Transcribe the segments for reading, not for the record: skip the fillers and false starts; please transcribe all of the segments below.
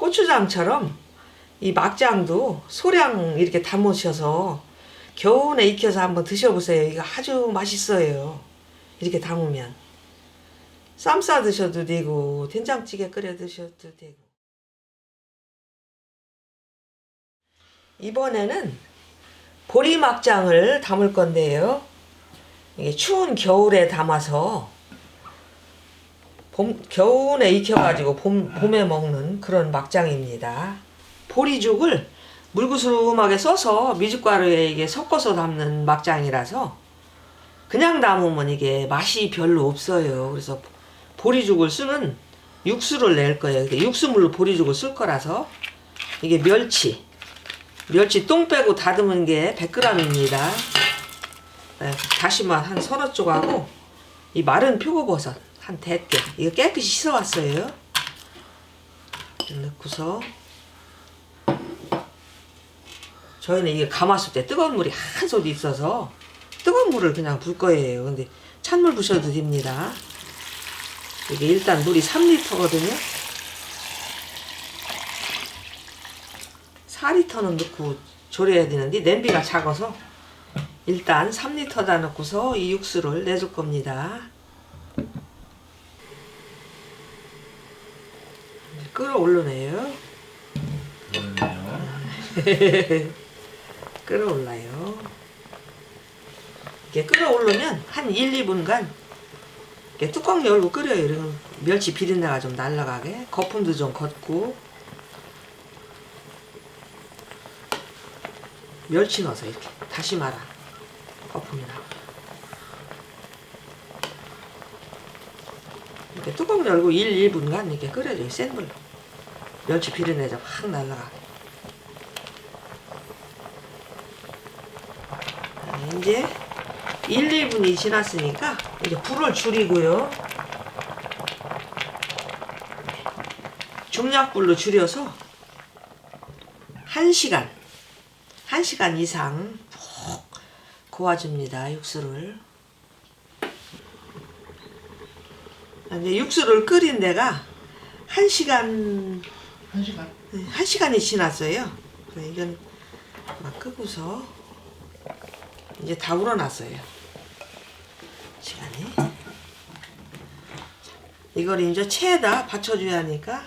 고추장처럼 이 막장도 소량 이렇게 담으셔서 겨우내 익혀서 한번 드셔보세요. 이거 아주 맛있어요. 이렇게 담으면 쌈 싸 드셔도 되고 된장찌개 끓여 드셔도 되고. 이번에는 보리막장을 담을 건데요. 이게 추운 겨울에 담아서 겨우내 익혀가지고 봄에 먹는 그런 막장입니다. 보리죽을 물구스름하게 써서 미숫가루에 이게 섞어서 담는 막장이라서 그냥 담으면 이게 맛이 별로 없어요. 그래서 보리죽을 쓰는 육수를 낼 거예요. 육수물로 보리죽을 쓸 거라서 이게 멸치 똥 빼고 다듬은 게 100g입니다. 다시마 한 서너 쪽 하고 이 마른 표고버섯 한 대개 이거 깨끗이 씻어왔어요. 넣고서 저희는 이게 가마솥 때 뜨거운 물이 한 솥 있어서 뜨거운 물을 그냥 불 거예요. 근데 찬물 부셔도 됩니다. 이게 일단 물이 3리터거든요. 4리터는 넣고 졸여야 되는데 냄비가 작아서 일단 3리터다 넣고서 이 육수를 내줄 겁니다. 끓어오르네요. 끓어올라요. 이게 끓어오르면 한 1, 2분간 이렇게 뚜껑 열고 끓여요. 이러면 멸치 비린내가 좀 날아가게 거품도 좀 걷고 멸치 넣어서 이렇게 다시 말아 거품이 나고 이렇게 뚜껑 열고 1, 2분간 이렇게 끓여줘요. 센 불로 멸치 비린내 좀 확 날아가게. 이제 1, 2분이 지났으니까 이제 불을 줄이고요. 중약불로 줄여서 1시간 이상 푹 고아줍니다. 육수를. 이제 육수를 끓인 데가 1시간이 지났어요. 이건 막 끄고서 이제 다 우러났어요. 시간이. 이걸 이제 체에다 받쳐줘야 하니까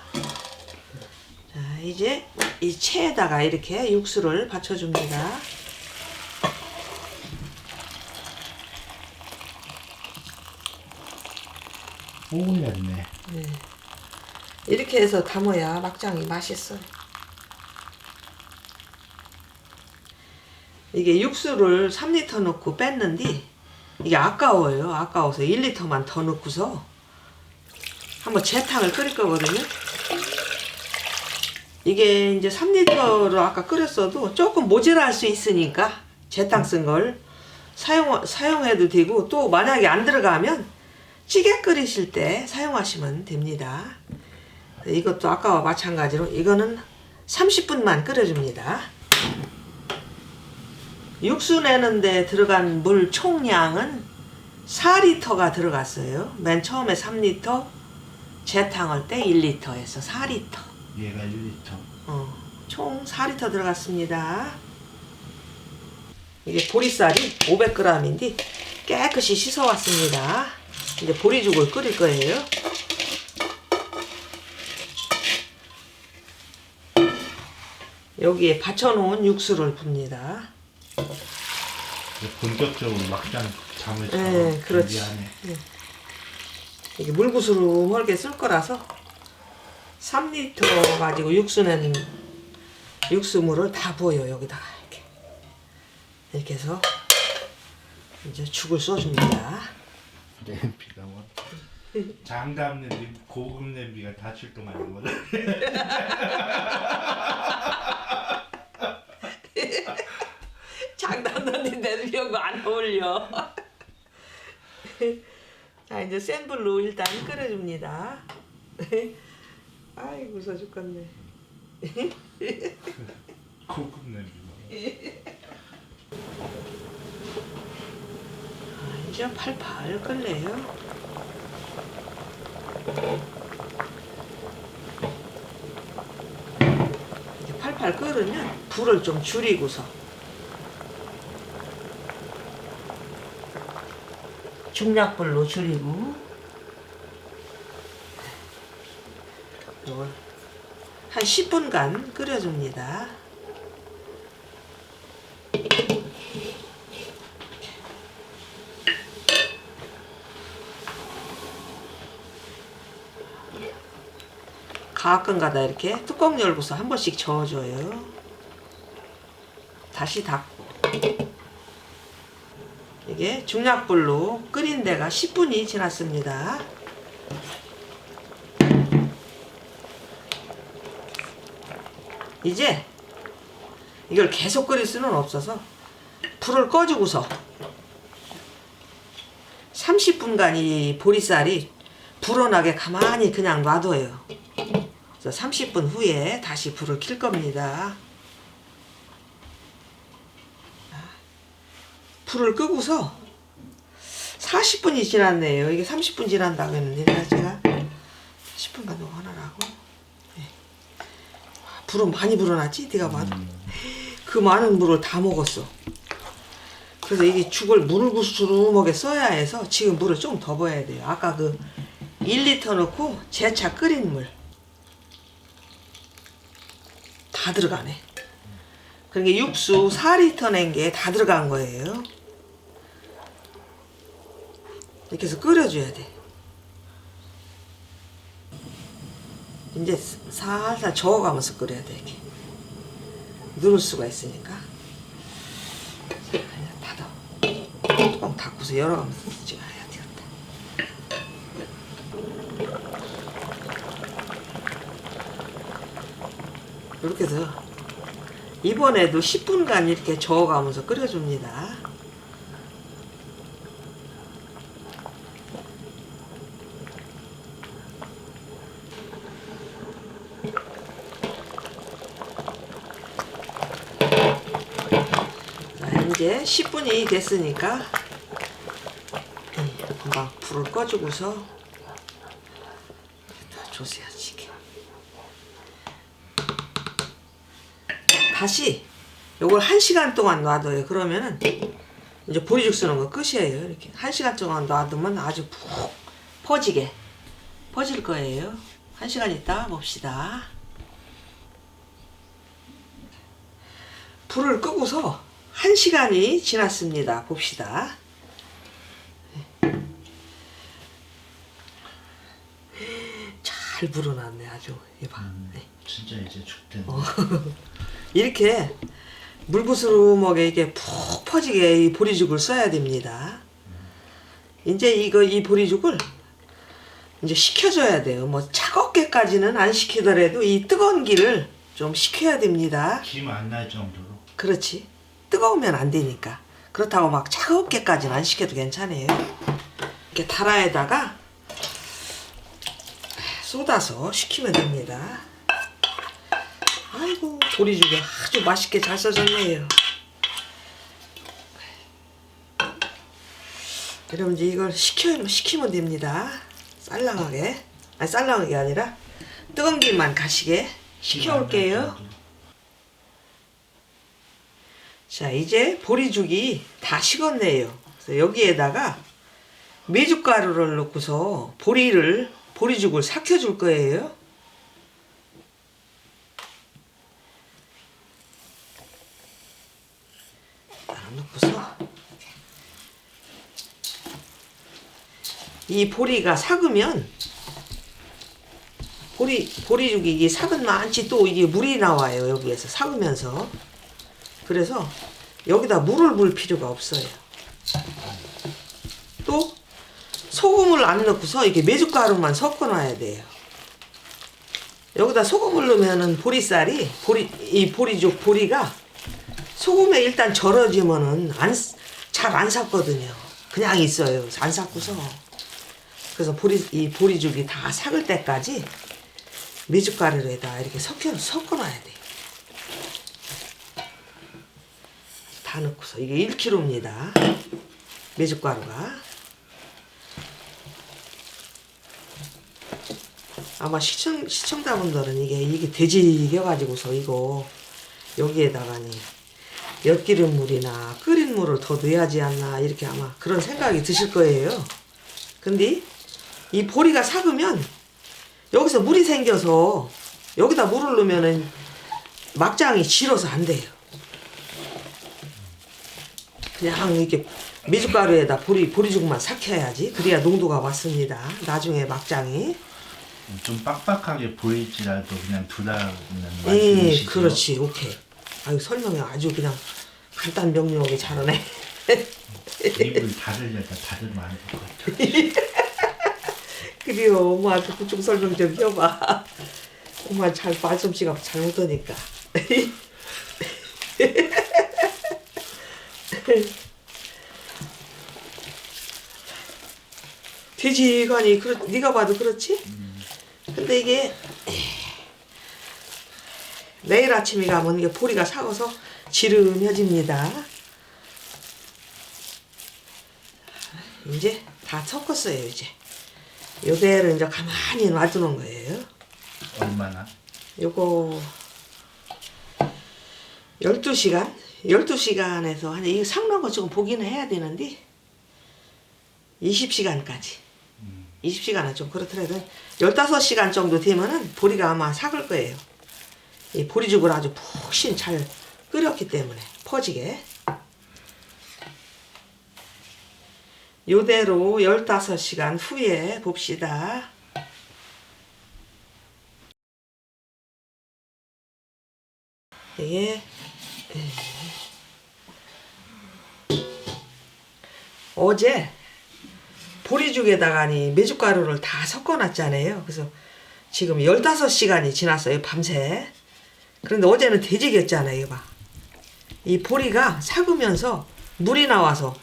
자 이제 이 체에다가 이렇게 육수를 받쳐줍니다. 오글렸네. 네. 이렇게 해서 담아야 막장이 맛있어요. 이게 육수를 3리터 넣고 뺐는데 이게 아까워요. 아까워서 1리터만 더 넣고서 한번 재탕을 끓일 거거든요. 이게 이제 3리터로 아까 끓였어도 조금 모자랄 수 있으니까 재탕 쓴 걸 사용해도 되고 또 만약에 안 들어가면 찌개 끓이실 때 사용하시면 됩니다. 이것도 아까와 마찬가지로 이거는 30분만 끓여줍니다. 육수 내는데 들어간 물 총량은 4리터가 들어갔어요. 맨 처음에 3리터, 재탕할 때 1리터에서 4리터. 얘가 1리터. 총 4리터 들어갔습니다. 이게 보리쌀이 500g인데 깨끗이 씻어왔습니다. 이제 보리죽을 끓일 거예요. 여기에 받쳐놓은 육수를 붓니다. 본격적으로 막장 잠을 네, 그렇지. 네. 이게 물구스름하게 쓸 거라서 3리터 가지고 육수 낸 육수물을 다 부어요. 여기다가 이렇게 해서 이제 죽을 써줍니다. 냄비가 뭐 장갑 냄비, 고급 냄비가 다 출동하는 거다. 장담 넣는데도 이거 안 어울려. 자 이제 센 불로 일단 끓여줍니다. 아이고 웃어 죽겠네. 고급 냄비. 이제 팔팔 끓네요. 팔팔 끓으면 불을 좀 줄이고서 중약불로 줄이고 이걸 한 10분간 끓여줍니다. 가끔가다 이렇게 뚜껑 열고서 한 번씩 저어줘요. 다시 닫고 이게 중약불로 끓인 데가 10분이 지났습니다. 이제 이걸 계속 끓일 수는 없어서 불을 꺼주고서 30분간 이 보리쌀이 불어나게 가만히 그냥 놔둬요. 그래서 30분 후에 다시 불을 켤 겁니다. 불을 끄고서 40분이 지났네요. 이게 30분 지난다고 했는데 제가 10분간 더 하나라고. 네. 불은 많이 불어났지? 네가 봐도. 그 많은 물을 다 먹었어. 그래서 이게 죽을 물구스름하게 써야 해서 지금 물을 좀 더 부어야 돼요. 아까 그 1리터 넣고 재차 끓인 물 다 들어가네. 그러니까 육수 4리터 낸 게 다 들어간 거예요. 이렇게 해서 끓여줘야 돼. 이제 살살 저어가면서 끓여야 돼. 이렇게 누를 수가 있으니까. 그냥 닫아. 뚜껑 닫고서 열어가면서 찍어야 되겠다. 이렇게 해서 이번에도 10분간 이렇게 저어가면서 끓여줍니다. 자, 이제 10분이 됐으니까 금방 불을 꺼주고서 조세야지. 다시 요걸 1시간 동안 놔둬요. 그러면은 이제 보리죽 쓰는 거 끝이에요. 이렇게 1시간 동안 놔두면 아주 푹 퍼질 거예요. 1시간 있다 봅시다. 불을 끄고서 1시간이 지났습니다. 봅시다. 잘 불어났네 아주. 이봐. 네. 진짜 이제 죽겠네. 이렇게 물구스름하게 이렇게 푹 퍼지게 이 보리죽을 써야 됩니다. 이제 이 보리죽을 이제 식혀줘야 돼요. 뭐 차갑게까지는 안 식히더라도 이 뜨거운 기를 좀 식혀야 됩니다. 김 안 날 정도로. 그렇지. 뜨거우면 안 되니까. 그렇다고 막 차갑게까지는 안 식혀도 괜찮아요. 이렇게 다라에다가 쏟아서 식히면 됩니다. 아이고 보리죽이 아주 맛있게 잘 써졌네요. 그럼 이제 이걸 식히면 됩니다. 쌀랑하게. 아니 쌀랑하게 아니라 뜨거운 김만 가시게 식혀올게요. 자 이제 보리죽이 다 식었네요. 그래서 여기에다가 메주가루를 넣고서 보리죽을 삭혀줄 거예요. 넣고서 이 보리가 삭으면 보리죽이 이게 삭은 많지 또 이게 물이 나와요. 여기에서 삭으면서. 그래서 여기다 물을 부을 필요가 없어요. 또 소금을 안 넣고서 이게 메주가루만 섞어 놔야 돼요. 여기다 소금을 넣으면은 이 보리가 소금에 일단 절여지면은 잘 안 삭거든요. 그냥 있어요. 안 삭고서. 그래서 이 보리죽이 다 삭을 때까지 메주가루에다 이렇게 섞어 놔야 돼요. 다 넣고서 이게 1kg입니다. 메주가루가. 아마 시청자분들은 이게 돼지겨가지고서 이거 여기에다가니 엿기름물이나 끓인 물을 더 넣어야지 않나 이렇게 아마 그런 생각이 드실 거예요. 근데 이 보리가 삭으면 여기서 물이 생겨서 여기다 물을 넣으면은 막장이 질어서 안 돼요. 그냥 이렇게 미숫가루에다 보리죽만 삭혀야지. 그래야 농도가 맞습니다. 나중에 막장이. 좀 빡빡하게 보일지라도 그냥 두라는 예, 말씀이시죠? 그렇지. 오케이. 아유, 설명이 아주 그냥 간단 명료하게 잘하네. 입을 닫으려다 닫으면 안 될 것 같아. 그래요. 엄마한테 그쪽 설명 좀 해봐. 엄마 잘 말솜씨가 잘 못하니까. 돼지간이 네가 봐도 그렇지? 근데 이게 내일 아침에 가면 이게 보리가 삭아서 지름해집니다. 이제 다 섞었어요. 이제 요대로 이제 가만히 놔두는 거예요. 얼마나? 요거 12시간? 12시간에서 한 이거 삭는 거 조금 보기는 해야 되는데 20시간까지 20시간은 좀 그렇더라도 15시간 정도 되면은 보리가 아마 삭을 거예요. 이 보리죽을 아주 푹신 잘 끓였기 때문에 퍼지게 요대로 15시간 후에 봅시다. 이게 어제 보리죽에다가니 메주가루를 다 섞어놨잖아요. 그래서 지금 15시간이 지났어요. 밤새. 그런데 어제는 돼지겠잖아요. 봐. 이 보리가 삭으면서 물이 나와서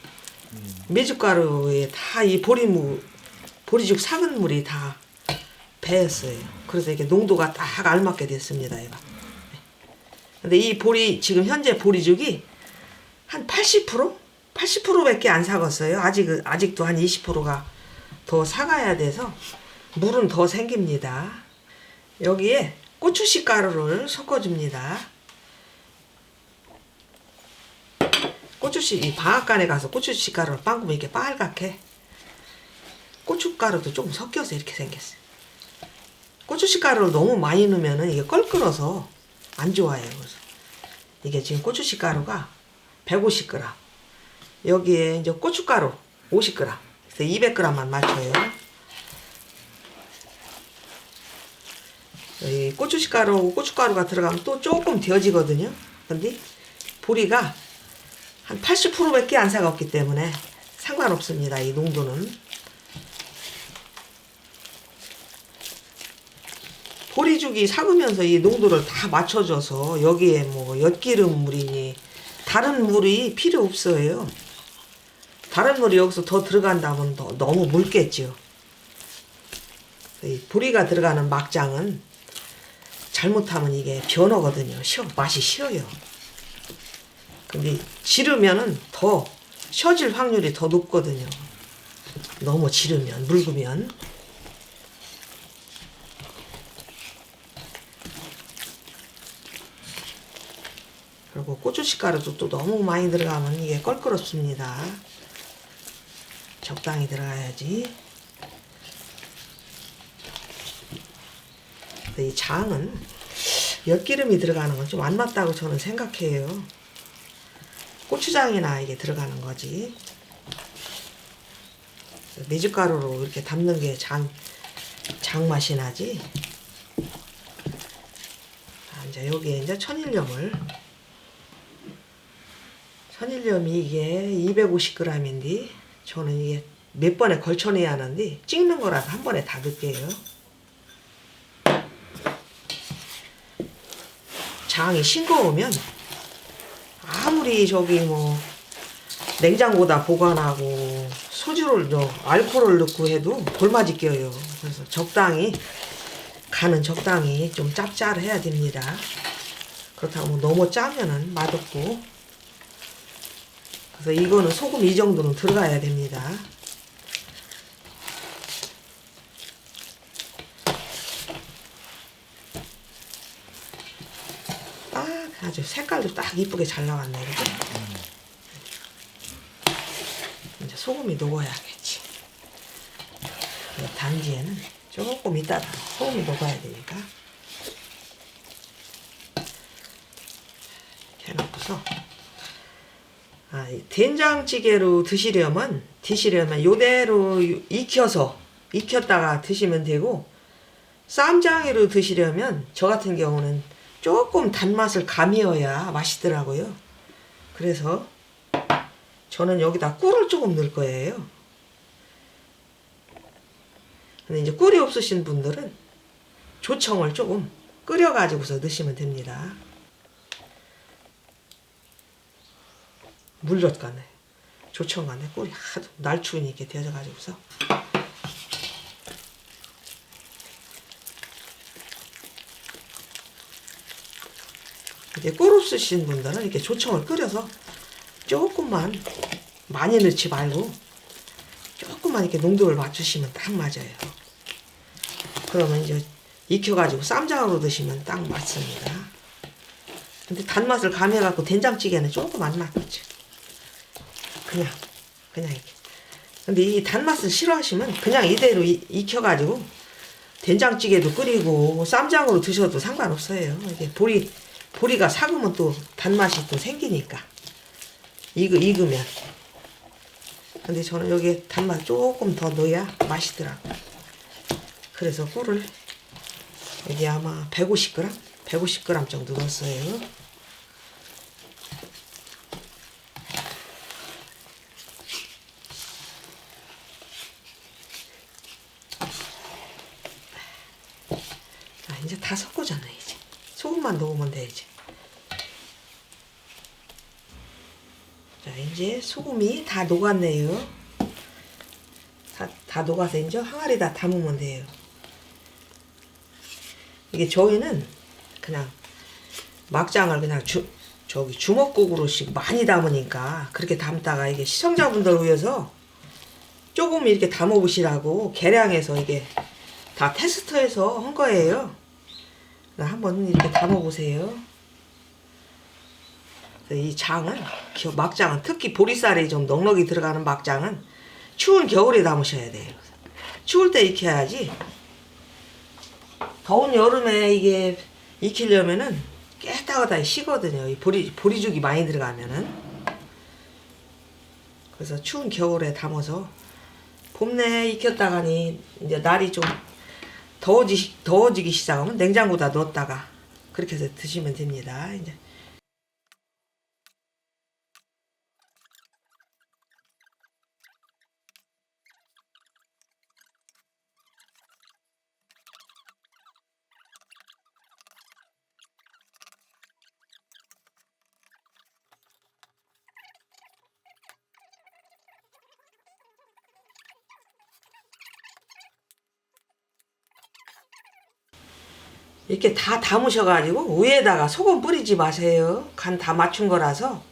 메주가루에 다 이 보리죽 삭은 물이 다 배었어요. 그래서 이게 농도가 딱 알맞게 됐습니다. 이봐. 근데 이 지금 현재 보리죽이 한 80%? 80%밖에 안 삭았어요. 아직도 한 20%가 더 삭아야 돼서 물은 더 생깁니다. 여기에 고추씨 가루를 섞어줍니다. 이 방앗간에 가서 고추씨 가루를 빵꾸면 이렇게 빨갛게 고춧가루도 조금 섞여서 이렇게 생겼어요. 고추씨 가루를 너무 많이 넣으면 이게 껄끄러서 안 좋아요. 그래서 이게 지금 고추씨 가루가 150g. 여기에 이제 고춧가루 50g. 그래서 200g만 맞춰요. 이 고춧가루가 들어가면 또 조금 되어지거든요. 근데 보리가 한 80%밖에 안 삭았기 때문에 상관없습니다. 이 농도는. 보리죽이 삭으면서 이 농도를 다 맞춰줘서 여기에 뭐 엿기름물이니 다른 물이 필요 없어요. 다른 물이 여기서 더 들어간다면 너무 묽겠죠. 이 보리가 들어가는 막장은 잘못하면 이게 변하거든요. 맛이 쉬어요. 근데 지르면은 더 쉬어질 확률이 더 높거든요. 너무 지르면, 묽으면. 그리고 고추씨가루도 또 너무 많이 들어가면 이게 껄끄럽습니다. 적당히 들어가야지. 근데 이 장은 엿기름이 들어가는 건 좀 안 맞다고 저는 생각해요. 고추장이나 이게 들어가는 거지. 메주가루로 이렇게 담는 게 장 맛이 나지. 이제 여기에 이제 천일염이 이게 250g인데 저는 이게 몇 번에 걸쳐내야 하는데 찍는 거라서 한 번에 다 넣을게요. 장이 싱거우면 아무리 뭐 냉장고다 보관하고 알코올을 넣고 해도 볼맞이 껴요. 그래서 간은 적당히 좀 짭짤해야 됩니다. 그렇다고 뭐 너무 짜면은 맛없고. 그래서 이거는 소금 이 정도는 들어가야 됩니다. 아주 색깔도 딱 이쁘게 잘 나왔네. 그죠? 이제 소금이 녹아야겠지. 이 단지에는 조금 이따가 소금이 녹아야 되니까. 이렇게 해놓고서 이 된장찌개로 드시려면 요대로 익혔다가 드시면 되고, 쌈장으로 드시려면 저 같은 경우는 조금 단맛을 가미어야 맛있더라고요. 그래서 저는 여기다 꿀을 조금 넣을 거예요. 근데 이제 꿀이 없으신 분들은 조청을 조금 끓여가지고서 넣으시면 됩니다. 물 넣었가네. 조청 간에 꿀이 하도 날추니 이렇게 되어져가지고서. 이제 꿀 없으신 분들은 이렇게 조청을 끓여서 조금만, 많이 넣지 말고 조금만 이렇게 농도를 맞추시면 딱 맞아요. 그러면 이제 익혀가지고 쌈장으로 드시면 딱 맞습니다. 근데 단맛을 가미해갖고 된장찌개는 조금 안 맞죠. 그냥 이렇게. 근데 이 단맛을 싫어하시면 그냥 이대로 익혀가지고 된장찌개도 끓이고 쌈장으로 드셔도 상관없어요. 이게 보리가 삭으면 또 단맛이 또 생기니까. 익으면. 근데 저는 여기에 단맛 조금 더 넣어야 맛있더라고요. 그래서 꿀을 여기 아마 150g 정도 넣었어요. 이제 다 섞어잖아. 이제 소금만 넣으면 돼. 이제 자, 이제 소금이 다 녹았네요. 다 녹아서 이제 항아리에다 담으면 돼요. 이게 저희는 그냥 막장을 그냥 주먹국으로씩 많이 담으니까 그렇게 담다가 이게 시청자분들 위해서 조금 이렇게 담아보시라고 계량해서 이게 다 테스트해서 한 거예요. 한번 이렇게 담아보세요. 이 막장은 특히 보리쌀이 좀 넉넉히 들어가는 막장은 추운 겨울에 담으셔야 돼요. 추울 때 익혀야지. 더운 여름에 이게 익히려면은 깨끗하게 식거든요. 이 보리죽이 많이 들어가면은. 그래서 추운 겨울에 담아서 봄 내에 익혔다가니 이제 날이 좀 더워지기 시작하면 냉장고에다 넣었다가 그렇게 해서 드시면 됩니다. 이제 이렇게 다 담으셔가지고 위에다가 소금 뿌리지 마세요. 간 다 맞춘 거라서.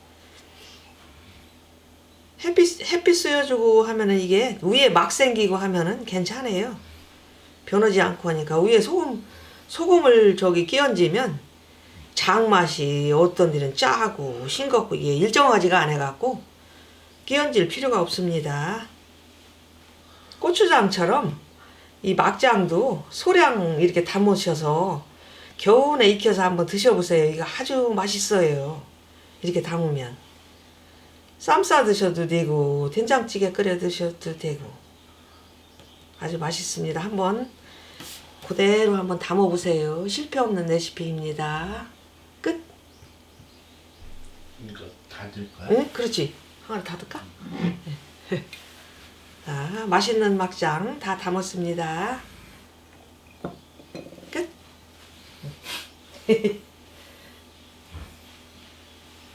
햇빛 쐬어주고 하면은 이게 위에 막 생기고 하면은 괜찮아요. 변하지 않고 하니까 위에 소금을 끼얹으면 장맛이 어떤 데는 짜고 싱겁고 이게 일정하지가 않아갖고 끼얹을 필요가 없습니다. 고추장처럼 이 막장도 소량 이렇게 담으셔서 겨우내 익혀서 한번 드셔보세요. 이거 아주 맛있어요. 이렇게 담으면 쌈 싸 드셔도 되고 된장찌개 끓여 드셔도 되고 아주 맛있습니다. 한번 그대로 한번 담아보세요. 실패 없는 레시피입니다. 끝. 이거 다 들 거야? 응? 그렇지. 하나 닫을까? 자, 맛있는 막장 다 담았습니다. 끝.